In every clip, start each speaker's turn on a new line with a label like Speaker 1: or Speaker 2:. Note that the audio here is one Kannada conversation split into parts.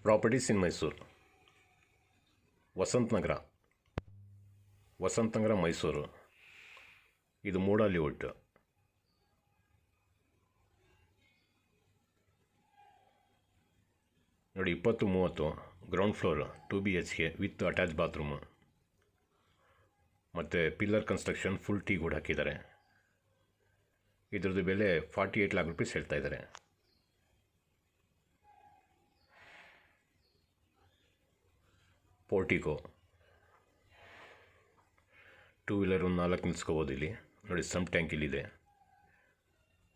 Speaker 1: Properties in Mysuru. ವಸಂತ ನಗರ ಮೈಸೂರು. ಇದು ಮೂಡ ಲೇಔಟ್. ನೋಡಿ 20-30 ground floor 2 BHK with attach bathroom ಮತ್ತು ಪಿಲ್ಲರ್ ಕನ್ಸ್ಟ್ರಕ್ಷನ್ ಫುಲ್ ಟೀ ಕೂಡ ಹಾಕಿದ್ದಾರೆ. ಇದ್ರದ್ದು ಬೆಲೆ 48 lakh rupees ಹೇಳ್ತಾ ಇದ್ದಾರೆ. ಪೋರ್ಟಿಕೋ 2 ವೀಲರ್ ಒಂದು 4 ನಿಲ್ಸ್ಕೋಬೋದು. ಇಲ್ಲಿ ನೋಡಿ ಸಮ್ ಟ್ಯಾಂಕ್ ಇಲ್ಲಿದೆ.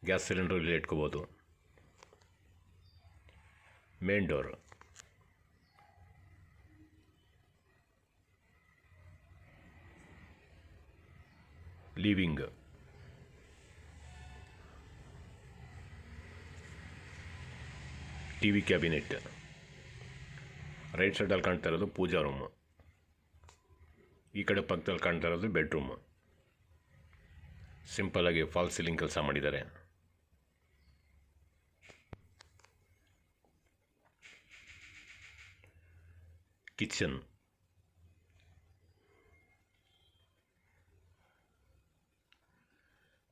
Speaker 1: ಗ್ಯಾಸ್ ಸಿಲಿಂಡರ್ ಇಲ್ಲಿ ಇಟ್ಕೋಬೋದು. Main door. Living. T V cabinet. Right ಸೈಡಲ್ಲಿ ಕಾಣ್ತಾ ಇರೋದು ಪೂಜಾ ರೂಮು. ಈ ಕಡೆ ಪಕ್ಕದಲ್ಲಿ ಕಾಣ್ತಾ ಇರೋದು ಬೆಡ್ರೂಮು. ಸಿಂಪಲ್ಲಾಗಿ ಫಾಲ್ ಸೀಲಿಂಗ್ ಕೆಲಸ ಮಾಡಿದ್ದಾರೆ. ಕಿಚನ್.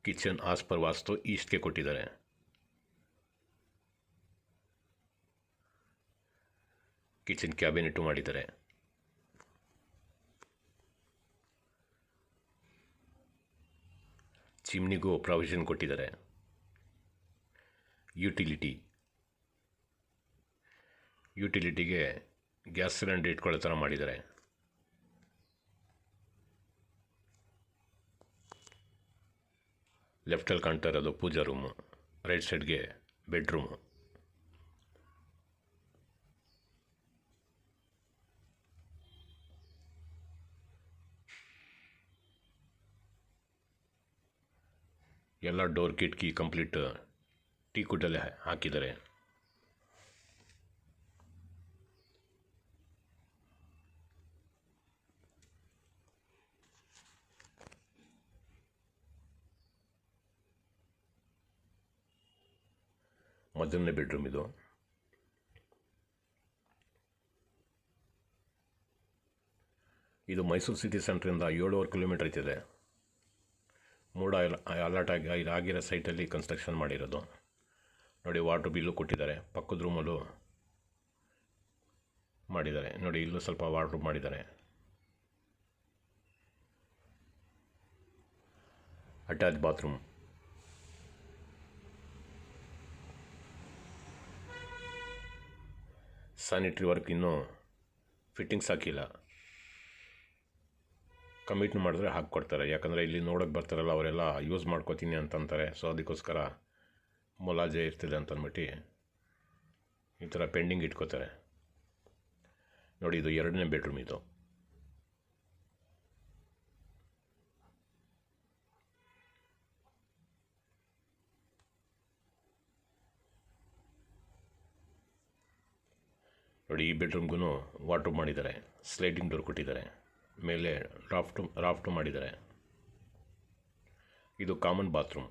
Speaker 1: ಕಿಚನ್ ಆಸ್ ಪರ್ ವಾಸ್ತು ಈಸ್ಟ್ಗೆ ಕೊಟ್ಟಿದ್ದಾರೆ. ಕಿಚನ್ ಕ್ಯಾಬಿನೆಟು ಮಾಡಿದ್ದಾರೆ. ಚಿಮ್ನಿಗೂ ಪ್ರಾವಿಷನ್ ಕೊಟ್ಟಿದ್ದಾರೆ. ಯುಟಿಲಿಟಿಗೆ ಗ್ಯಾಸ್ ಸಿಲಿಂಡರ್ ಇಟ್ಕೊಳ್ಳೋ ಥರ ಮಾಡಿದ್ದಾರೆ. ಲೆಫ್ಟಲ್ಲಿ ಕಾಣ್ತಾ ಇರೋದು ಪೂಜಾ ರೂಮು. ರೈಟ್ ಸೈಡ್ಗೆ ಬೆಡ್ರೂಮು. ಎಲ್ಲ ಡೋರ್ ಕಿಟಕಿ ಕಂಪ್ಲೀಟ್ ಟೀ ಕುಡ್ಡಲ್ಲೇ ಹಾಕಿದ್ದಾರೆ. ಮೊದಲನೇ ಬೆಡ್ರೂಮ್ ಇದು. ಇದು ಮೈಸೂರು ಸಿಟಿ ಸೆಂಟ್ರಿಂದ 7.5 ಕಿಲೋಮೀಟರ್ ಇದೆ. ಮೂಡ ಅಲರ್ಟ್ ಆಗಿರೋ ಸೈಟಲ್ಲಿ ಕನ್ಸ್ಟ್ರಕ್ಷನ್ ಮಾಡಿರೋದು. ನೋಡಿ ವಾಟರ್ ಬಿಲ್ಲು ಕೊಟ್ಟಿದ್ದಾರೆ. ಪಕ್ಕದ ರೂಮಲ್ಲೂ ಮಾಡಿದ್ದಾರೆ. ನೋಡಿ ಇಲ್ಲೂ ಸ್ವಲ್ಪ ವಾಟರ್ ಮಾಡಿದ್ದಾರೆ. Attach bathroom. ಸ್ಯಾನಿಟ್ರಿ ವರ್ಕ್ ಇನ್ನೂ ಫಿಟ್ಟಿಂಗ್ಸ್ ಹಾಕಿಲ್ಲ. ಕಮಿಟ್ ಮಾಡಿದ್ರೆ ಹಾಕ್ಕೊಡ್ತಾರೆ. ಯಾಕಂದರೆ ಇಲ್ಲಿ ನೋಡೋಕ್ಕೆ ಬರ್ತಾರಲ್ಲ ಅವರೆಲ್ಲ ಯೂಸ್ ಮಾಡ್ಕೋತೀನಿ ಅಂತಂತಾರೆ. ಸೊ ಅದಕ್ಕೋಸ್ಕರ ಮೊಲಾಜೆ ಇರ್ತದೆ ಅಂತಂದ್ಬಿಟ್ಟು ಈ ಥರ ಪೆಂಡಿಂಗ್ ಇಟ್ಕೋತಾರೆ. ನೋಡಿ ಇದು 2ನೇ ಬೆಡ್ರೂಮ್ ಇದು. ನೋಡಿ ಈ ಬೆಡ್ರೂಮ್ಗೂ ವಾಟ್ರ್ ಮಾಡಿದ್ದಾರೆ. ಸ್ಲೈಡಿಂಗ್ ಡೋರ್ ಕೊಟ್ಟಿದ್ದಾರೆ. ಮೇಲೆ ರಾಫ್ಟು ಮಾಡಿದ್ದಾರೆ. ಇದು ಕಾಮನ್ ಬಾತ್ರೂಮ್.